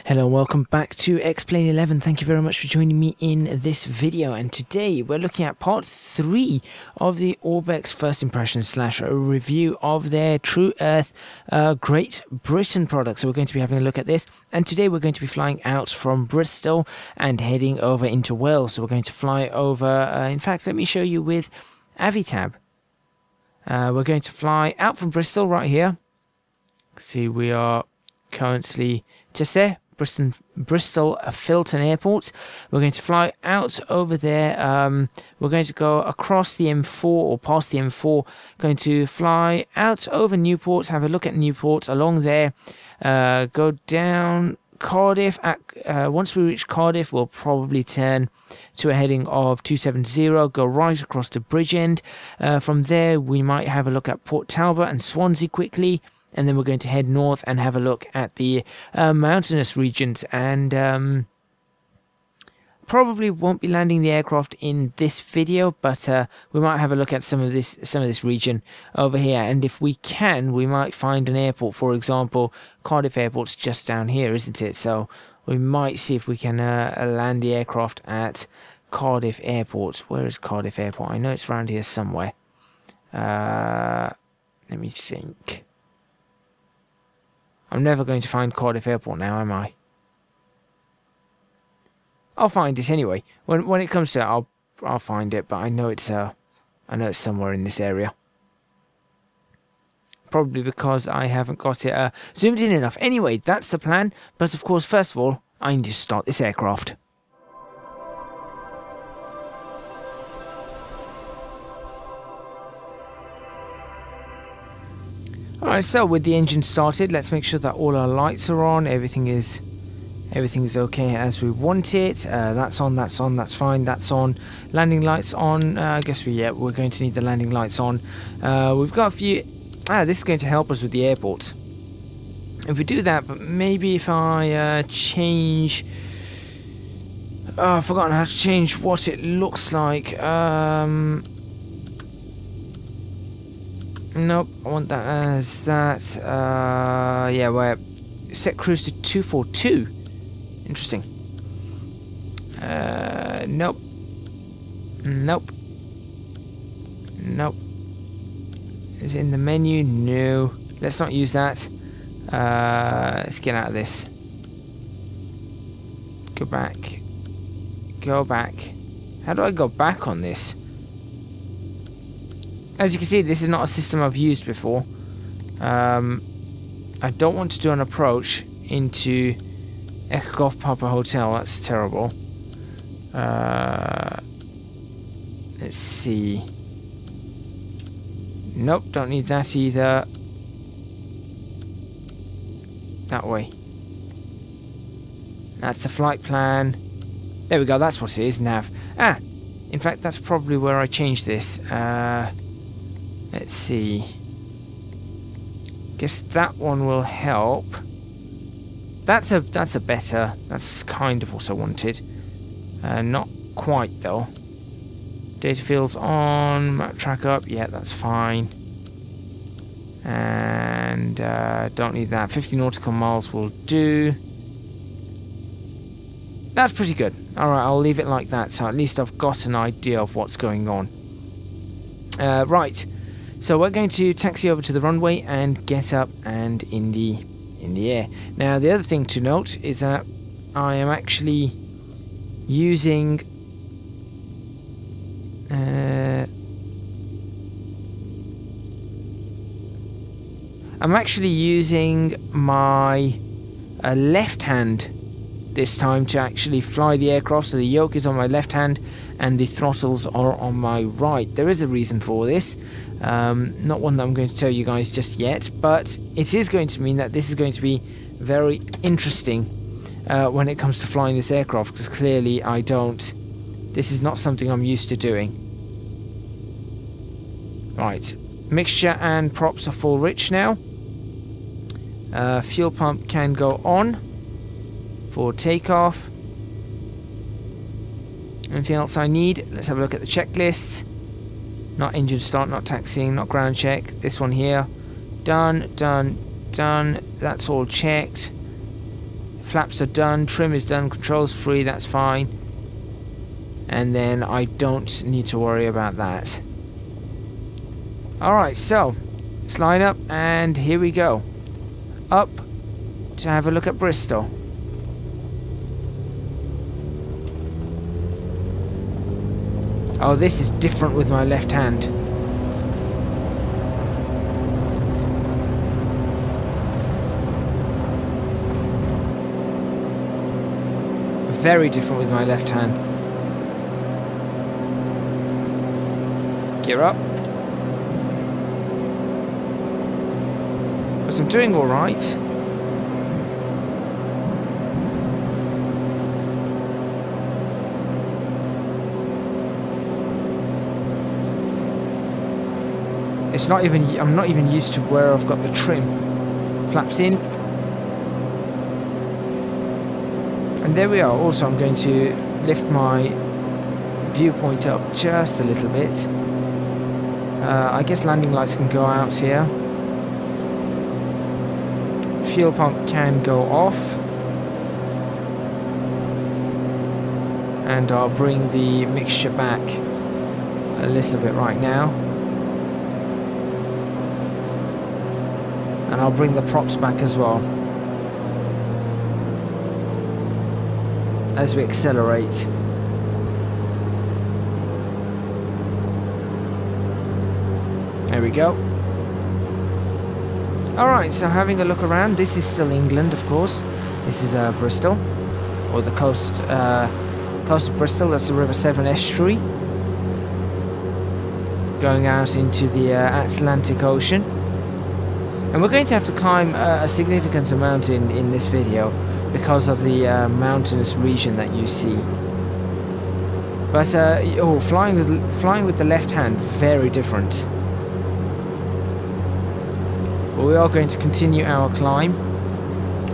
Hello and welcome back to X-Plane 11. Thank you very much for joining me in this video, and today we're looking at part 3 of the ORBX first impression / review of their TrueEarth Great Britain product. So we're going to be having a look at this, and today we're going to be flying out from Bristol and heading over into Wales. So we're going to fly over, in fact let me show you with Avitab. We're going to fly out from Bristol right here. See, we are currently just there, Bristol Filton Airport. We're going to fly out over there. We're going to go across the M4 or past the M4. Going to fly out over Newport, have a look at Newport along there. Go down Cardiff. Once we reach Cardiff, we'll probably turn to a heading of 270. Go right across to Bridgend. From there, we might have a look at Port Talbot and Swansea quickly. And then we're going to head north and have a look at the mountainous regions, and probably won't be landing the aircraft in this video, but we might have a look at some of this region over here, and if we can, we might find an airport. For example, Cardiff Airport's just down here, isn't it? So we might see if we can land the aircraft at Cardiff Airport. Where is Cardiff Airport? I know it's around here somewhere. Let me think. I'm never going to find Cardiff Airport now, am I? I'll find it anyway. When it comes to it, I'll find it. But I know it's somewhere in this area. Probably because I haven't got it zoomed in enough. Anyway, that's the plan. But of course, first of all, I need to start this aircraft. Alright, so with the engine started, let's make sure that all our lights are on. Everything is okay as we want it. That's on, that's fine, that's on. Landing lights on. I guess we're going to need the landing lights on. We've got a few. This is going to help us with the airports. If we do that, but maybe if I change. I've forgotten how to change what it looks like. Nope, I want that as that. Yeah, we're set cruise to 242. Interesting. Nope. Is it in the menu? No. Let's not use that. Let's get out of this. Go back. Go back. How do I go back on this? As you can see, this is not a system I've used before. I don't want to do an approach into Echo Golf Papa Hotel. That's terrible. Let's see. Nope, don't need that either. That way. That's the flight plan. There we go, that's what it is, nav. In fact, that's probably where I changed this. Let's see. Guess that one will help. That's better. That's kind of what I wanted. Not quite though. Data fields on. Map track up. Yeah, that's fine. And don't need that. 50 nautical miles will do. That's pretty good. Alright, I'll leave it like that, so at least I've got an idea of what's going on. Right. So we're going to taxi over to the runway and get up and in the air. Now the other thing to note is that I am actually using my left hand this time to actually fly the aircraft. So the yoke is on my left hand and the throttles are on my right. There is a reason for this. Not one that I'm going to tell you guys just yet, but it is going to mean that this is going to be very interesting when it comes to flying this aircraft, because clearly this is not something I'm used to doing. Right, mixture and props are full rich now. Fuel pump can go on for takeoff. Anything else I need? Let's have a look at the checklists. Not engine start, not taxiing, not ground check. This one here. Done, done, done. That's all checked. Flaps are done, trim is done, controls free, that's fine. And then I don't need to worry about that. Alright, so let's line up and here we go. Up to have a look at Bristol. Oh, this is different with my left hand. Very different with my left hand. Gear up. But I'm doing all right. It's not even, I'm not even used to where I've got the trim. Flaps in. And there we are. Also, I'm going to lift my viewpoint up just a little bit. I guess landing lights can go out here. Fuel pump can go off. And I'll bring the mixture back a little bit right now. And I'll bring the props back as well as we accelerate. There we go. Alright, so having a look around, this is still England, of course. This is Bristol, or the coast of Bristol. That's the River Severn Estuary, going out into the Atlantic Ocean. And we're going to have to climb a significant amount in this video because of the mountainous region that you see. But flying with the left hand, very different. But we are going to continue our climb.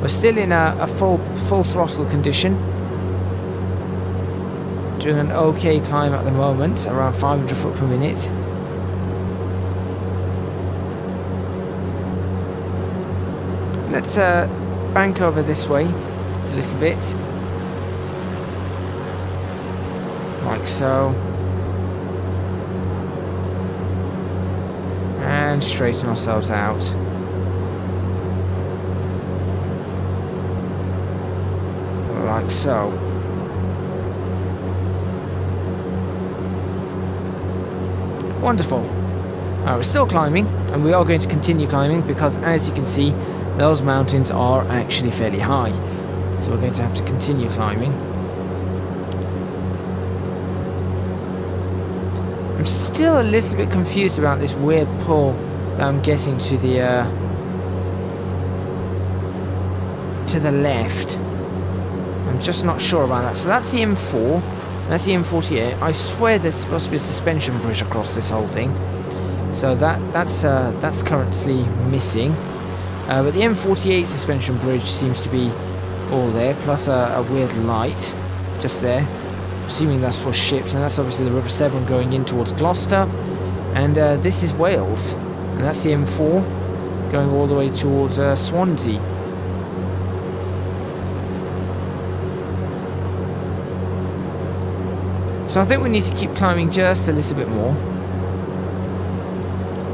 We're still in a full throttle condition. Doing an okay climb at the moment, around 500 foot per minute. Let's bank over this way a little bit, like so, and straighten ourselves out. Like so. Wonderful. We're still climbing, and we are going to continue climbing because, as you can see, those mountains are actually fairly high, so we're going to have to continue climbing. I'm still a little bit confused about this weird pull that I'm getting to the left. I'm just not sure about that. So that's the M4, that's the M48. I swear there's supposed to be a suspension bridge across this whole thing, so that's currently missing. But the M48 suspension bridge seems to be all there, plus a weird light just there. Assuming that's for ships, and that's obviously the River Severn going in towards Gloucester. And this is Wales, and that's the M4 going all the way towards Swansea. So I think we need to keep climbing just a little bit more.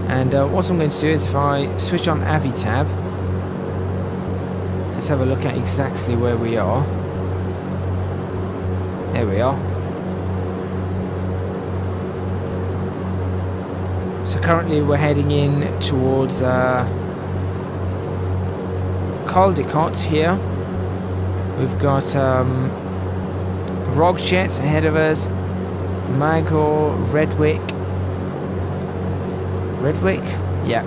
And what I'm going to do is, if I switch on Avitab, let's have a look at exactly where we are. There we are. So currently we're heading in towards Caldicot here. We've got Rogjet ahead of us, Magor, Redwick. Redwick? Yeah.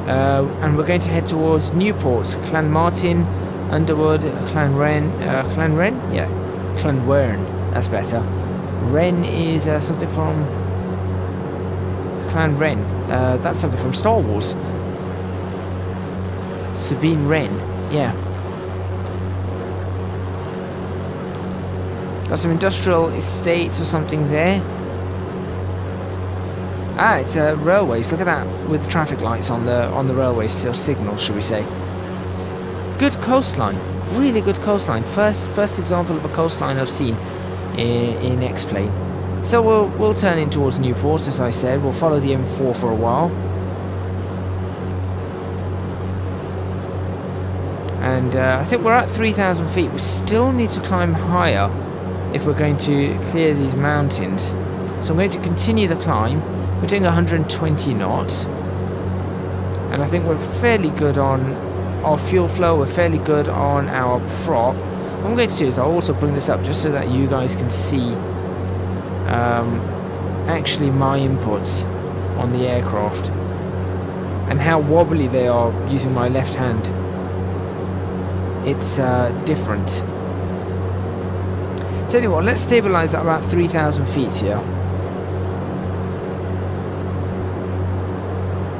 And we're going to head towards Newport, Clanmartin, Underwood, Clanwren. Yeah, Clanwern. That's better. Wren is something from Clanwren. That's something from Star Wars. Sabine Wren. Yeah. Got some industrial estates or something there. Ah, it's railways. Look at that, with traffic lights on the railway signal, should we say? good coastline, really good coastline. First example of a coastline I've seen in X-Plane. So we'll turn in towards Newport, as I said. We'll follow the M4 for a while. And I think we're at 3,000 feet. We still need to climb higher if we're going to clear these mountains. So I'm going to continue the climb. We're doing 120 knots. And I think we're fairly good on our fuel flow. We're fairly good on our prop. What I'm going to do is I'll also bring this up just so that you guys can see actually my inputs on the aircraft and how wobbly they are using my left hand. It's different. So anyway, let's stabilize at about 3,000 feet here.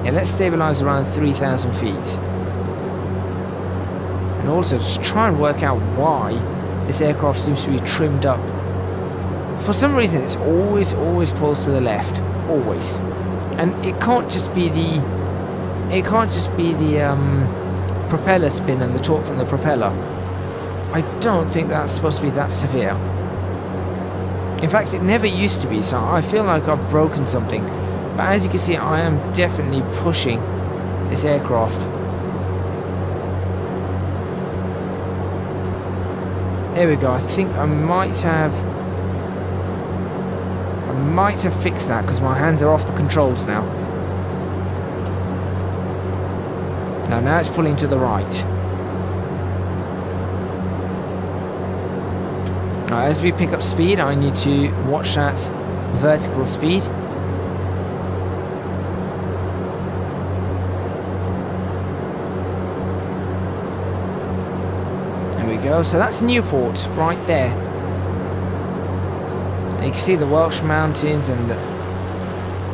Yeah, let's stabilize around 3,000 feet. And also just try and work out why this aircraft seems to be trimmed up. For some reason it's always pulls to the left. Always. And it can't just be the propeller spin and the torque from the propeller. I don't think that's supposed to be that severe. In fact, it never used to be, so I feel like I've broken something. But as you can see, I am definitely pushing this aircraft. There we go. I think I might have fixed that because my hands are off the controls now. Now it's pulling to the right. Now, as we pick up speed, I need to watch that vertical speed. There we go. So that's Newport right there. And you can see the Welsh mountains, and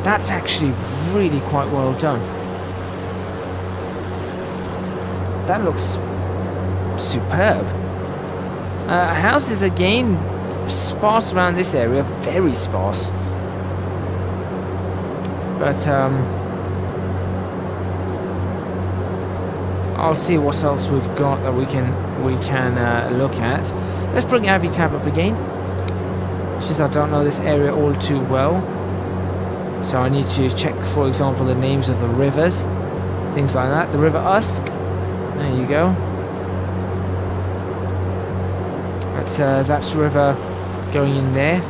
that's actually really quite well done. That looks superb. Houses again sparse around this area, very sparse. But I'll see what else we've got that we can look at. Let's bring Avitab up again. It's just I don't know this area all too well, so I need to check, for example, the names of the rivers, things like that. The River Usk. There you go. That's river going in there.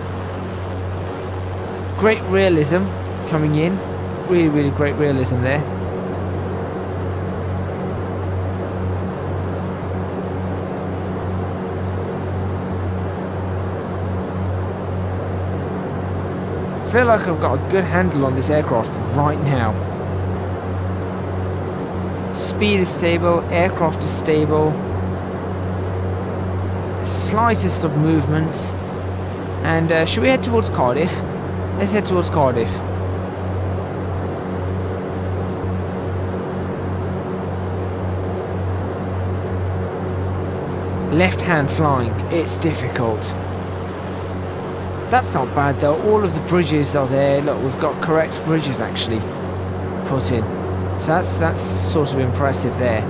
Great realism coming in. Really great realism there. I feel like I've got a good handle on this aircraft right now. Speed is stable, aircraft is stable. Slightest of movements. And should we head towards Cardiff? Let's head towards Cardiff. Left hand flying, it's difficult. That's not bad though, all of the bridges are there. Look, we've got correct bridges actually put in. So that's sort of impressive there.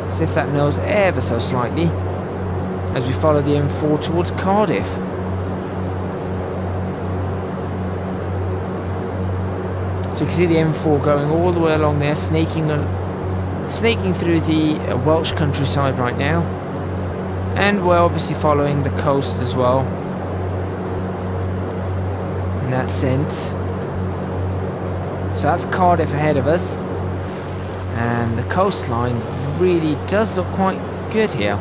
As if that nose ever so slightly as we follow the M4 towards Cardiff. So you can see the M4 going all the way along there, snaking through the Welsh countryside right now. And we're obviously following the coast as well, in that sense. So that's Cardiff ahead of us. And the coastline really does look quite good here.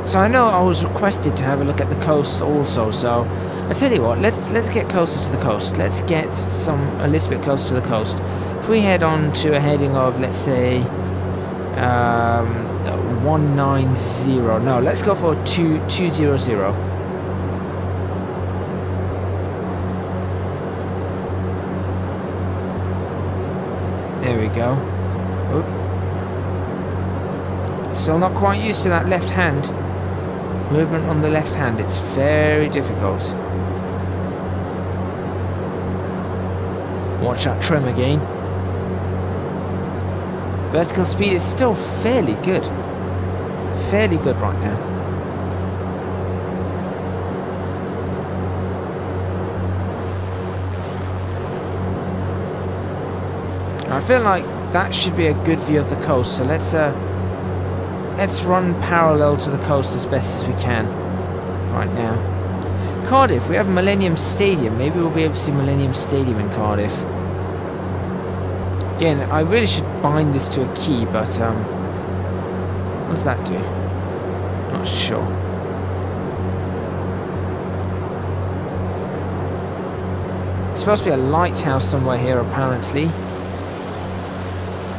So I know I was requested to have a look at the coast also, so I tell you what, let's get closer to the coast. Let's get a little bit closer to the coast. If we head on to a heading of, let's say 190, no, let's go for 200. There we go. Oop. Still not quite used to that left hand. Movement on the left hand, it's very difficult. Watch that trim again. Vertical speed is still fairly good. Fairly good right now. I feel like that should be a good view of the coast, so let's run parallel to the coast as best as we can right now. Cardiff, we have Millennium Stadium. Maybe we'll be able to see Millennium Stadium in Cardiff. Again, I really should bind this to a key, but what does that do? Not sure. There's supposed to be a lighthouse somewhere here, apparently.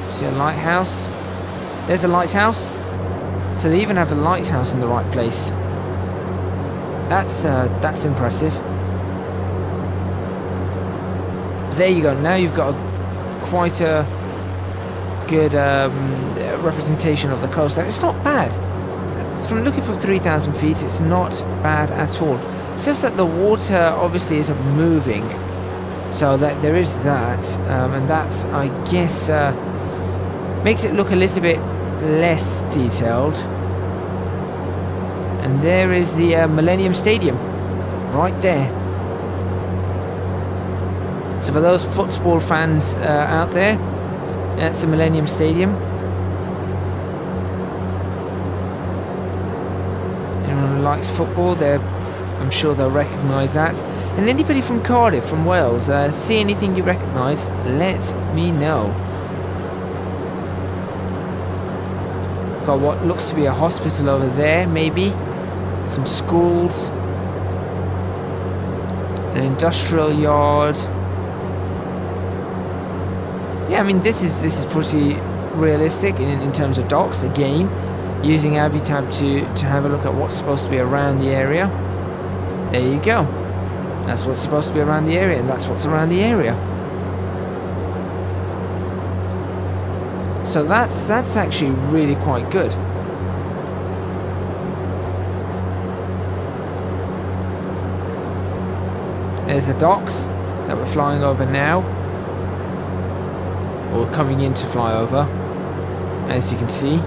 See a lighthouse? There's a lighthouse. So they even have a lighthouse in the right place. That's impressive. There you go. Now you've got quite a good representation of the coast, and it's not bad. From looking from 3,000 feet, it's not bad at all. It's just that the water obviously isn't moving, so that there is that, and that I guess makes it look a little bit less detailed. And there is the Millennium Stadium, right there. So for those football fans out there, that's the Millennium Stadium. Anyone who likes football, I'm sure they'll recognise that. And anybody from Cardiff, from Wales, see anything you recognise, let me know. Got what looks to be a hospital over there, maybe. Some schools. An industrial yard. Yeah, I mean this is pretty realistic in terms of docks. Again, using Avitab to have a look at what's supposed to be around the area. There you go. That's what's supposed to be around the area, and that's what's around the area. So that's actually really quite good. There's the docks that we're flying over now, or coming in to fly over, as you can see.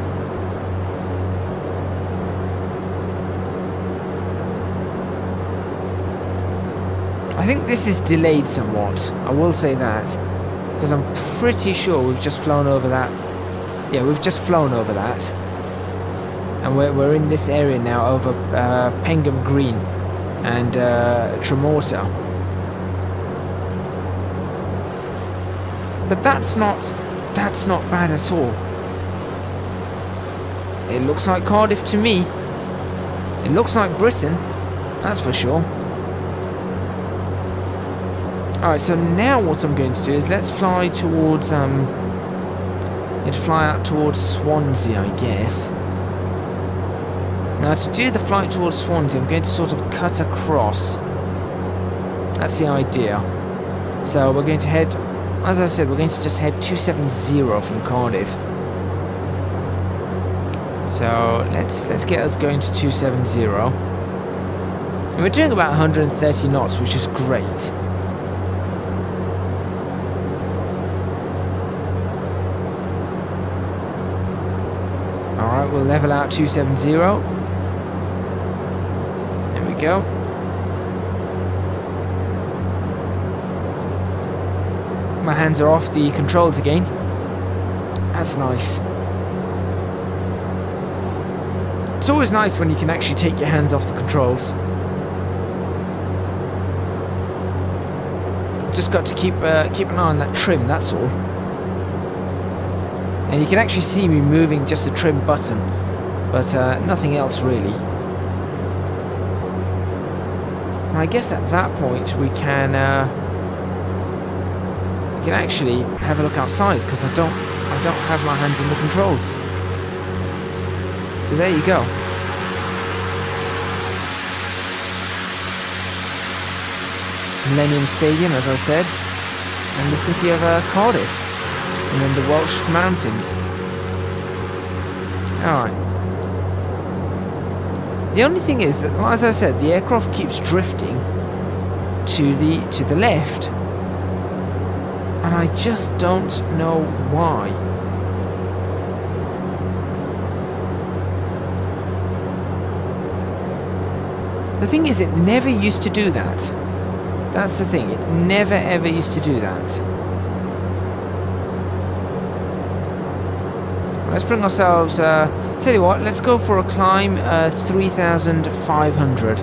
I think this is delayed somewhat, I will say that, because I'm pretty sure we've just flown over that. Yeah, we've just flown over that, and we're in this area now over Pengham Green and Tremorta. But that's not bad at all. It looks like Cardiff to me. It looks like Britain, that's for sure. Alright, so now what I'm going to do is let's fly towards let's fly out towards Swansea, I guess. Now to do the flight towards Swansea, I'm going to sort of cut across. That's the idea. So we're going to head, as I said, we're going to just head 270 from Cardiff. So let's get us going to 270. And we're doing about 130 knots, which is great. Alright, we'll level out 270. There we go. My hands are off the controls again. That's nice. It's always nice when you can actually take your hands off the controls. Just got to keep an eye on that trim, that's all. And you can actually see me moving just the trim button, but nothing else really. I guess at that point we can actually have a look outside, because I don't have my hands on the controls. So there you go. Millennium Stadium, as I said, and the city of Cardiff, and then the Welsh mountains. Alright. The only thing is that, as I said, the aircraft keeps drifting to the left, and I just don't know why. The thing is, it never used to do that. That's the thing, it never ever used to do that. Let's bring ourselves, tell you what, let's go for a climb, 3,500.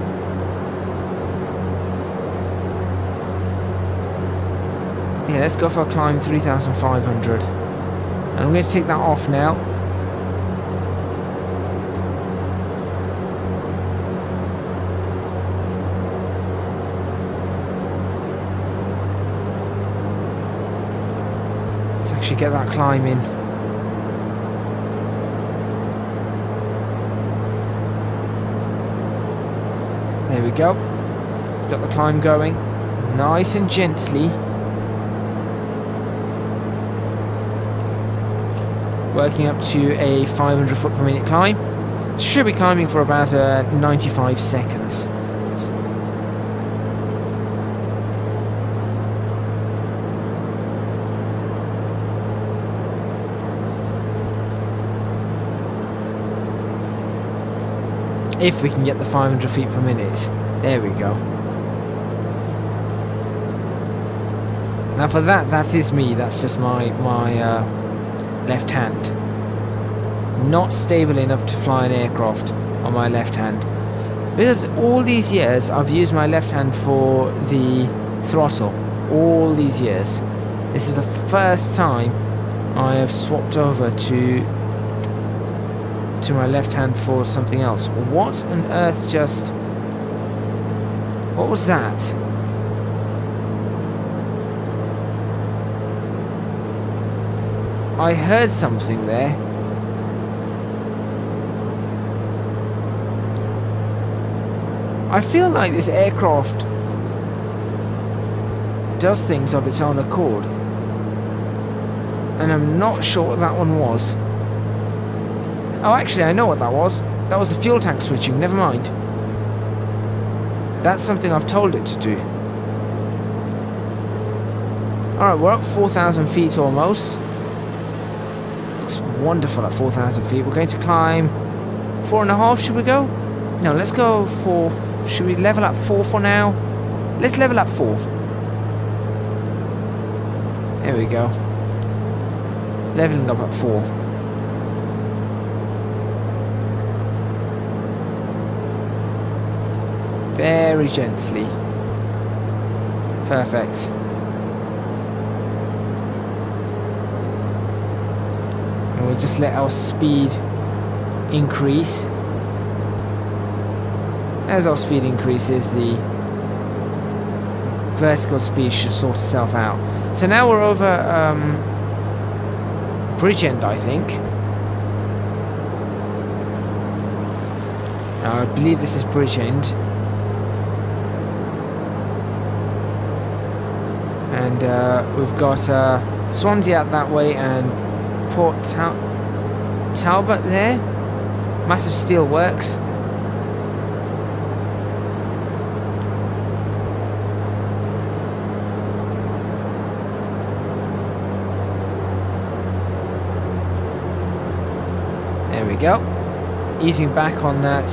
Yeah, let's go for a climb 3,500. And I'm going to take that off now. Let's actually get that climb in. There we go. Got the climb going. Nice and gently. Working up to a 500 foot per minute climb. Should be climbing for about 95 seconds. If we can get the 500 feet per minute. There we go. Now for that is me. That's just my left hand. Not stable enough to fly an aircraft on my left hand. Because all these years I've used my left hand for the throttle. All these years. This is the first time I have swapped over to my left hand for something else. What on earth just... What was that? I heard something there. I feel like this aircraft does things of its own accord. And I'm not sure what that one was. Oh, actually, I know what that was. That was the fuel tank switching. Never mind. That's something I've told it to do. Alright, we're up 4,000 feet almost. Looks wonderful at 4,000 feet. We're going to climb 4.5, should we go? No, let's go for... Should we level up 4 for now? Let's level up 4. There we go. Leveling up at 4. Very gently. Perfect. And we'll just let our speed increase. As our speed increases, the vertical speed should sort itself out. So now we're over Bridgend, I think. Now I believe this is Bridgend. And we've got Swansea out that way and Port Talbot there. Massive steel works. There we go. Easing back on that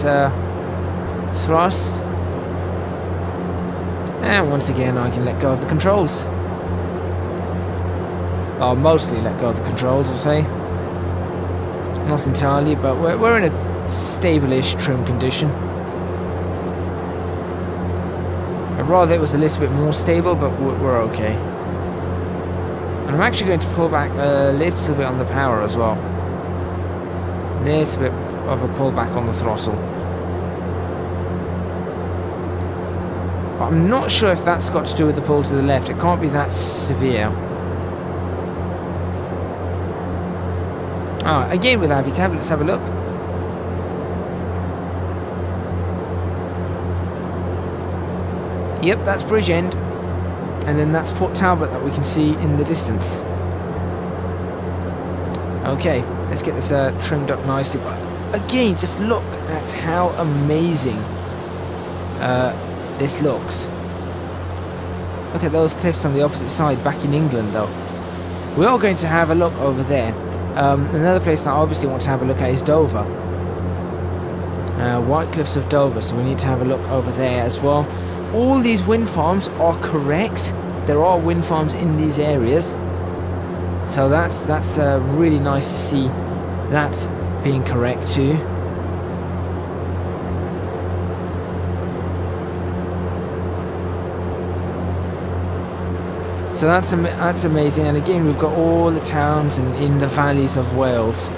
thrust. And once again I can let go of the controls. I'll mostly let go of the controls, I'll say. Not entirely, but we're in a stable-ish trim condition. I'd rather it was a little bit more stable, but we're okay. And I'm actually going to pull back a little bit on the power as well. A little bit of a pullback on the throttle. But I'm not sure if that's got to do with the pull to the left. It can't be that severe. Ah, again with Avitab, let's have a look. Yep, that's Bridgend. And then that's Port Talbot that we can see in the distance. Okay, let's get this trimmed up nicely. But again, just look at how amazing this looks. Look at those cliffs on the opposite side back in England though. We are going to have a look over there. Another place I obviously want to have a look at is Dover. White Cliffs of Dover, so we need to have a look over there as well. All these wind farms are correct. There are wind farms in these areas, so that's really nice to see that being correct too. So that's amazing, and again we've got all the towns in the valleys of Wales.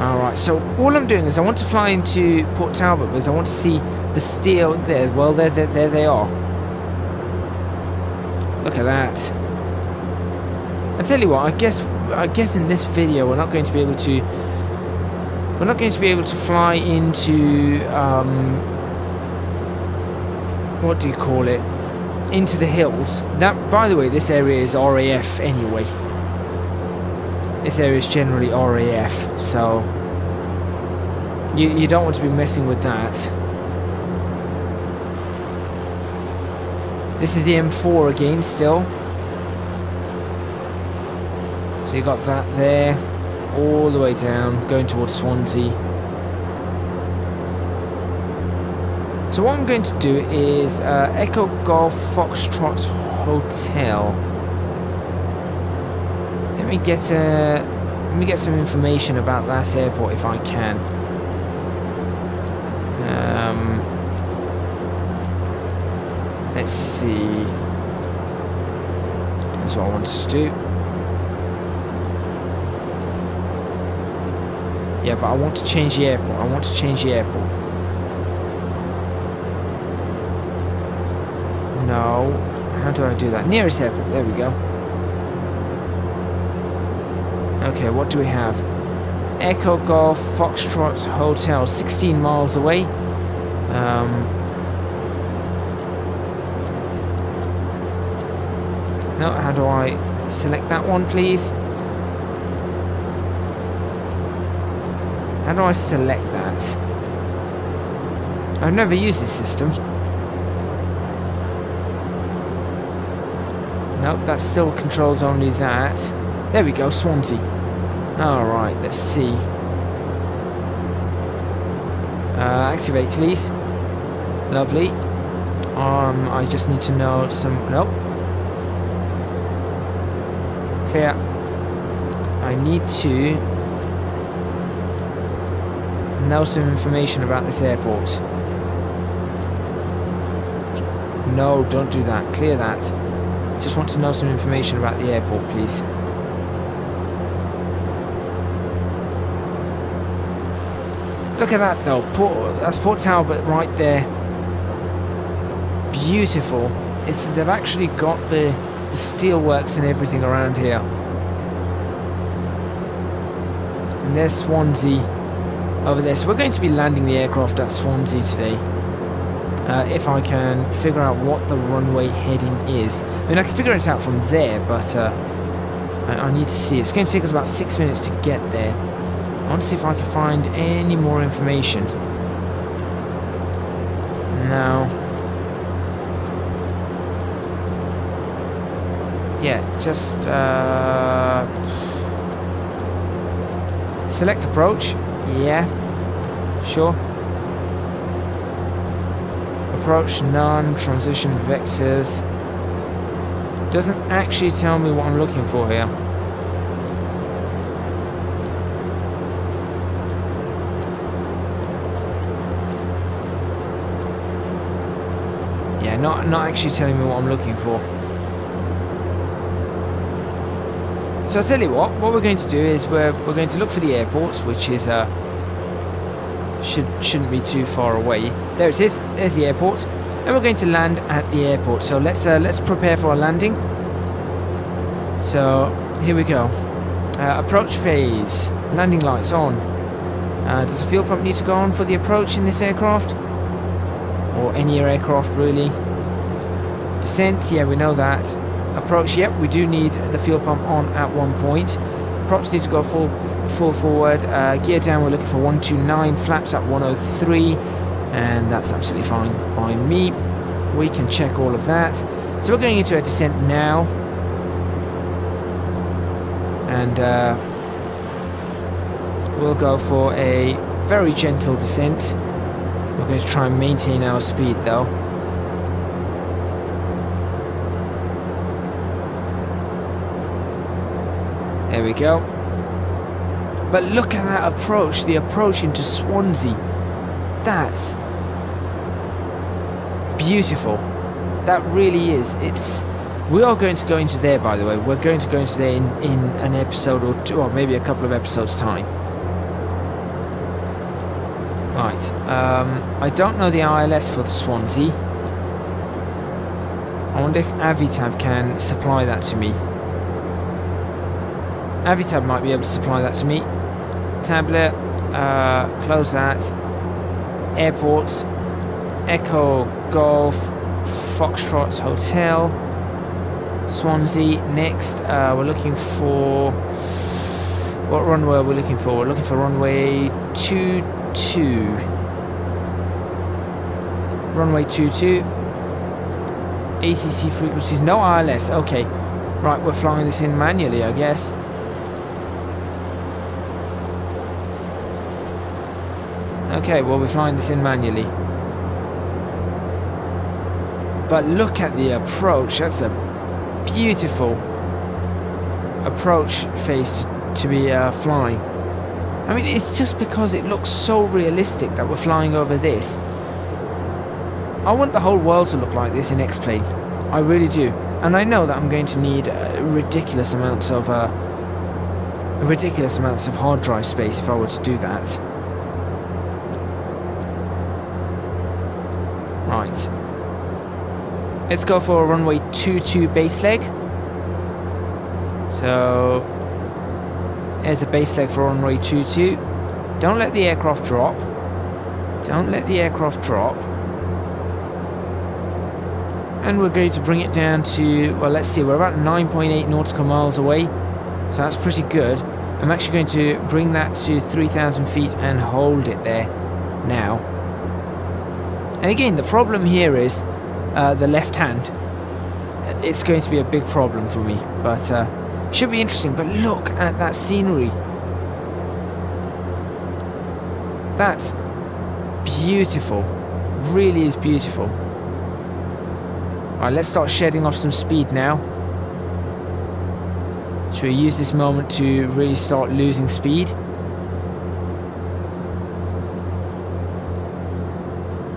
Alright, so all I'm doing is I want to fly into Port Talbot because I want to see the steel there. Well, there they are. Look at that. I tell you what, I guess in this video we're not going to be able to fly into what do you call it? Into the hills. That, by the way, this area is RAF anyway. This area is generally RAF, so you don't want to be messing with that. This is the M4 again still. So you got that there, all the way down, going towards Swansea. So what I'm going to do is Echo Golf Foxtrot Hotel. Let me get some information about that airport if I can. Let's see. That's what I wanted to do. Yeah, but I want to change the airport. No. How do I do that? Nearest airport. There we go. Okay, what do we have? Echo Golf Foxtrot Hotel, 16 miles away. No, how do I select that one, please? How do I select that? I've never used this system. Nope, that still controls only that. There we go, Swansea. Alright, let's see. Activate, please. Lovely. I just need to know some... Nope. Clear. I need to know some information about this airport. No, don't do that. Clear that. Just want to know some information about the airport, please. Look at that though, that's Port Talbot right there. Beautiful. They've actually got the steelworks and everything around here. And there's Swansea over there. So we're going to be landing the aircraft at Swansea today. If I can figure out what the runway heading is. I mean, I can figure it out from there, but I need to see. It's going to take us about 6 minutes to get there. I want to see if I can find any more information. No. Yeah, just select approach. Yeah, sure. Approach none, transition vectors. Doesn't actually tell me what I'm looking for here. Yeah, not actually telling me what I'm looking for. So I'll tell you what we're going to do is we're going to look for the airport, which is shouldn't be too far away. There it is. There's the airport, and we're going to land at the airport. So let's prepare for our landing. So here we go. Approach phase. Landing lights on. Does the fuel pump need to go on for the approach in this aircraft, or any aircraft really? Descent. Yeah, we know that. Approach. Yep, we do need the fuel pump on at one point. Props need to go full forward. Gear down, we're looking for 129. Flaps at 103, and that's absolutely fine by me. We can check all of that. So we're going into a descent now. and we'll go for a very gentle descent. We're going to try and maintain our speed though. There we go. But look at that approach, the approach into Swansea. That's beautiful. That really is. We are going to go into there, by the way. We're going to go into there in an episode or two, or maybe a couple of episodes time. Right, I don't know the ILS for the Swansea. I wonder if Avitab can supply that to me. Avitab might be able to supply that to me. Tablet, close that. Airports, Echo Golf, Foxtrot Hotel, Swansea. Next, we're looking for... What runway are we looking for? We're looking for runway 22. Runway 22. ATC frequencies, no ILS. Okay, right, we're flying this in manually, I guess. Okay, well, we're flying this in manually. But look at the approach. That's a beautiful approach face to be flying. I mean, it's just because it looks so realistic that we're flying over this. I want the whole world to look like this in X-Plane. I really do. And I know that I'm going to need ridiculous amounts of hard drive space if I were to do that. Right. Let's go for a runway 22 base leg. So there's a base leg for runway 22. Don't let the aircraft drop. Don't let the aircraft drop. And we're going to bring it down to, well, let's see, we're about 9.8 nautical miles away. So that's pretty good. I'm actually going to bring that to 3,000 feet and hold it there now. And again, the problem here is the left hand. It's going to be a big problem for me, but should be interesting. But look at that scenery. That's beautiful. Really is beautiful. Alright, let's start shedding off some speed now. Should we use this moment to really start losing speed?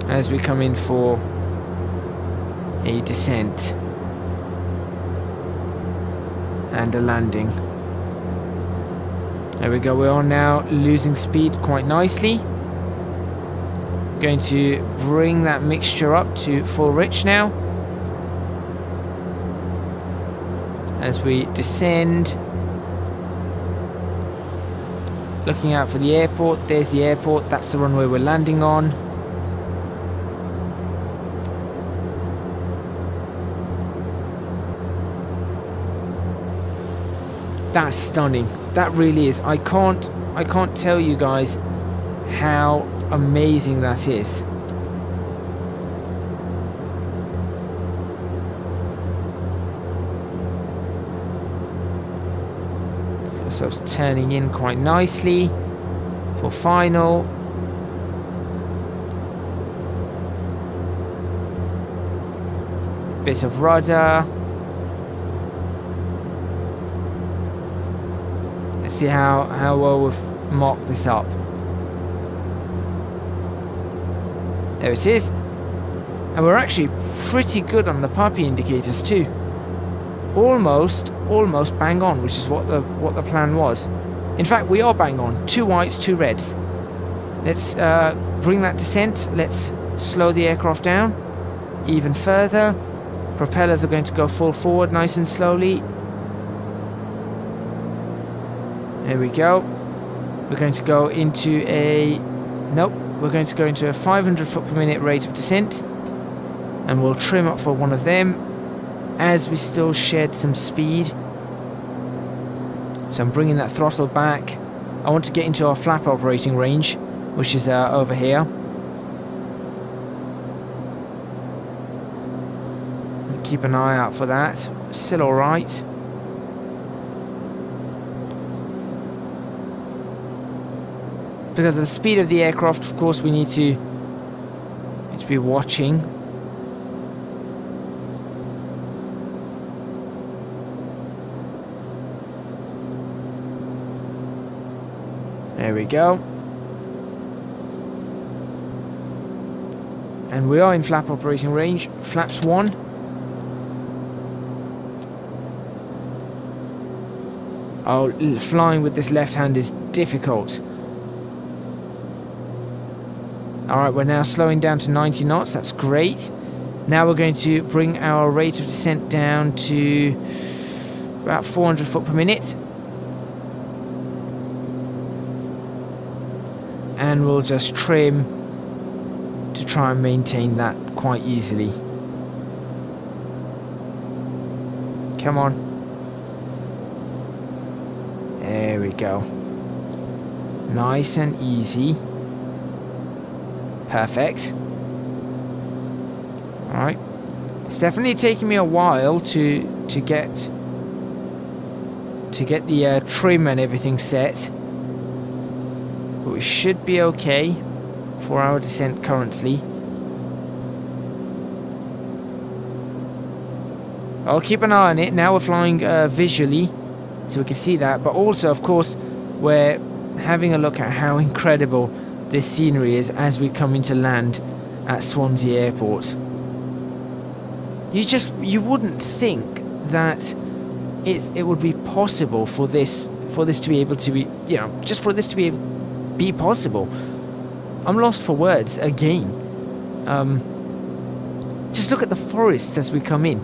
As we come in for a descent and a landing. There we go, we are now losing speed quite nicely. Going to bring that mixture up to full rich now. As we descend. Looking out for the airport, there's the airport, that's the runway we're landing on. That's stunning. That really is. I can't tell you guys how amazing that is. So it's turning in quite nicely for final. Bit of rudder. See how well we've marked this up. There it is. And we're actually pretty good on the puppy indicators too. Almost bang on, which is what the plan was. In fact, we are bang on. 2 whites, 2 reds. Let's bring that descent. Let's slow the aircraft down even further. Propellers are going to go full forward nice and slowly. There we go. We're going to go into a... Nope. We're going to go into a 500 foot per minute rate of descent. And we'll trim up for one of them as we still shed some speed. So I'm bringing that throttle back. I want to get into our flap operating range, which is over here. Keep an eye out for that. Still alright. because of the speed of the aircraft, of course, we need to be watching. There we go. And we are in flap operating range. Flaps 1. Oh, flying with this left hand is difficult. Alright, we're now slowing down to 90 knots. That's great. Now we're going to bring our rate of descent down to about 400 foot per minute. And we'll just trim to try and maintain that quite easily. Come on. There we go. Nice and easy. Perfect. Alright. It's definitely taking me a while to get the trim and everything set. But we should be okay for our descent currently. I'll keep an eye on it. Now we're flying visually, so we can see that. But also, of course, we're having a look at how incredible this scenery is as we come into land at Swansea Airport. You wouldn't think that it would be possible for this to be able to be, you know, just for this to be possible. I'm lost for words again. Just look at the forests as we come in.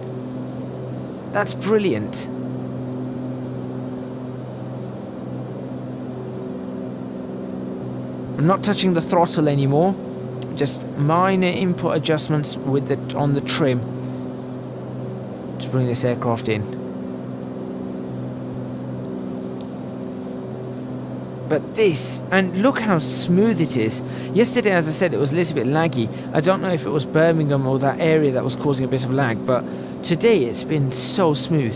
That's brilliant. I'm not touching the throttle anymore. Just minor input adjustments with on the trim to bring this aircraft in. But this, and look how smooth it is. Yesterday, as I said, it was a little bit laggy. I don't know if it was Birmingham or that area that was causing a bit of lag, but today it's been so smooth.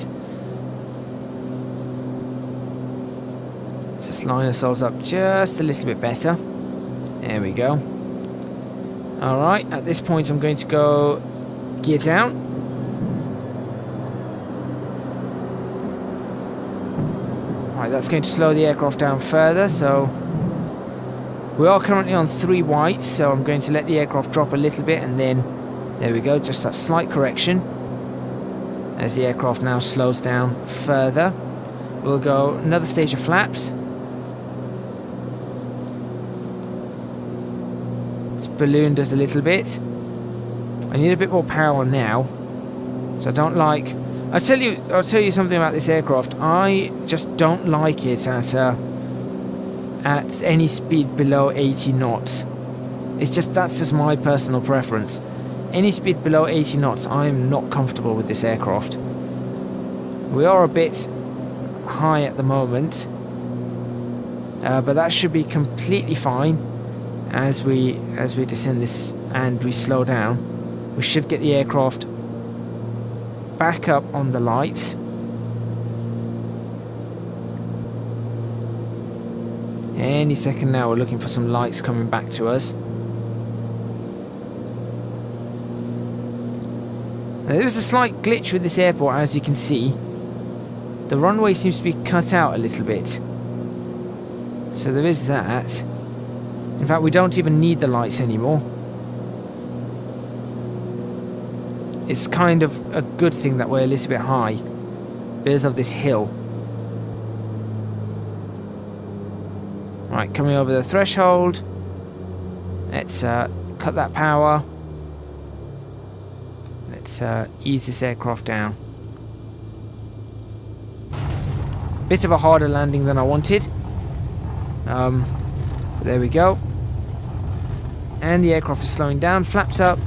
Let's just line ourselves up just a little bit better. There we go. Alright, at this point I'm going to go gear down. Alright, that's going to slow the aircraft down further, so we are currently on 3 whites, so I'm going to let the aircraft drop a little bit, and then there we go, just that slight correction as the aircraft now slows down further. We'll go another stage of flaps. Balloon does a little bit. I need a bit more power now, so I don't like. I'll tell you something about this aircraft. I just don't like it at any speed below 80 knots. That's just my personal preference. Any speed below 80 knots, I am not comfortable with this aircraft. We are a bit high at the moment, but that should be completely fine. As we descend this and we slow down, we should get the aircraft back up on the lights. Any second now, we're looking for some lights coming back to us. Now, there is a slight glitch with this airport, as you can see. The runway seems to be cut out a little bit, so there is that. In fact, we don't even need the lights anymore. It's kind of a good thing that we're a little bit high because of this hill. Right, coming over the threshold. Let's cut that power. Let's ease this aircraft down. Bit of a harder landing than I wanted. There we go. And the aircraft is slowing down. Flaps up.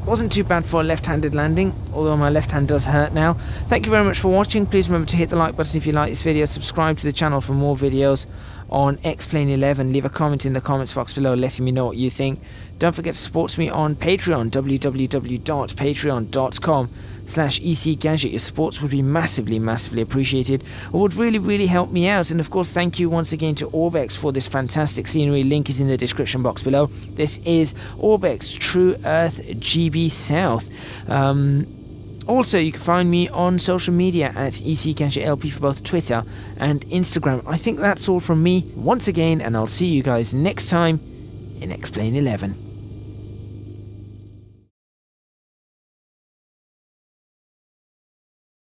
Wasn't too bad for a left-handed landing. although my left hand does hurt now. Thank you very much for watching. Please remember to hit the like button if you like this video, subscribe to the channel for more videos on X-Plane 11. Leave a comment in the comments box below letting me know what you think. Don't forget to support me on Patreon, www.patreon.com/ecgadget. Your supports would be massively appreciated. It would really help me out. And of course, thank you once again to ORBX for this fantastic scenery. Link is in the description box below. This is ORBX TrueEarth GB South. Also, you can find me on social media at ecgadgetlp for both Twitter and Instagram. I think that's all from me once again, and I'll see you guys next time in X-Plane 11.